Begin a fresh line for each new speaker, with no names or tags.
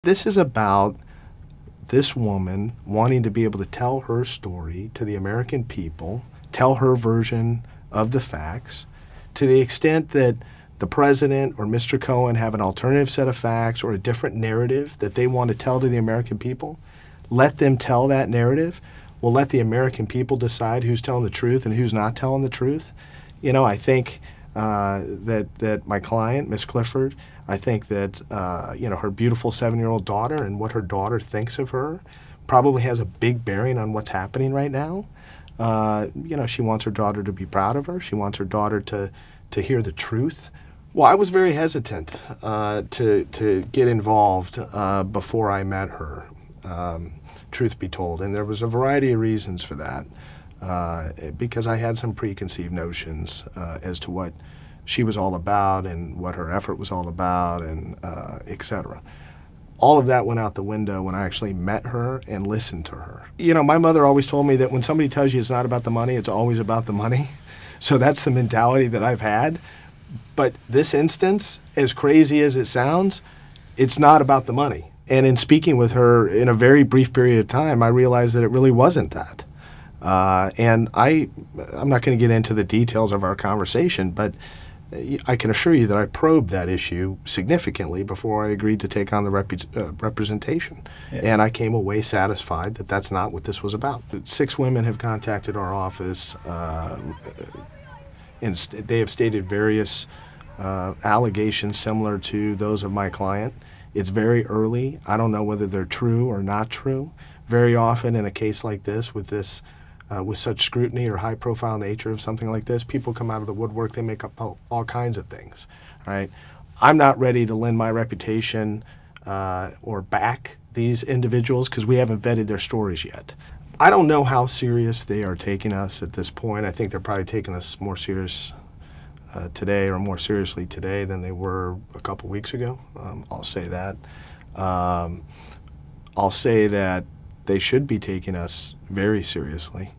This is about this woman wanting to be able to tell her story to the American people, tell her version of the facts, to the extent that the president or Mr. Cohen have an alternative set of facts or a different narrative that they want to tell to the American people. Let them tell that narrative. We'll let the American people decide who's telling the truth and who's not telling the truth. You know, I think that my client, Miss Clifford, I think that her beautiful 7-year-old daughter and what her daughter thinks of her probably has a big bearing on what's happening right now. She wants her daughter to be proud of her. She wants her daughter to hear the truth. Well, I was very hesitant to get involved before I met her, truth be told, and there was a variety of reasons for that. Because I had some preconceived notions as to what she was all about and what her effort was all about, and et cetera. All of that went out the window when I actually met her and listened to her. You know, my mother always told me that when somebody tells you it's not about the money, it's always about the money. So that's the mentality that I've had. But this instance, as crazy as it sounds, it's not about the money. And in speaking with her in a very brief period of time, I realized that it really wasn't that. And I'm not going to get into the details of our conversation, but I can assure you that I probed that issue significantly before I agreed to take on the representation. Yeah. And I came away satisfied that that's not what this was about. 6 women have contacted our office, and they have stated various allegations similar to those of my client. It's very early. I don't know whether they're true or not true. Very often in a case like this, with such scrutiny or high-profile nature of something like this, people come out of the woodwork, they make up all kinds of things, right? I'm not ready to lend my reputation or back these individuals because we haven't vetted their stories yet. I don't know how serious they are taking us at this point. I think they're probably taking us more serious today, or more seriously today, than they were a couple weeks ago. I'll say that. I'll say that they should be taking us very seriously.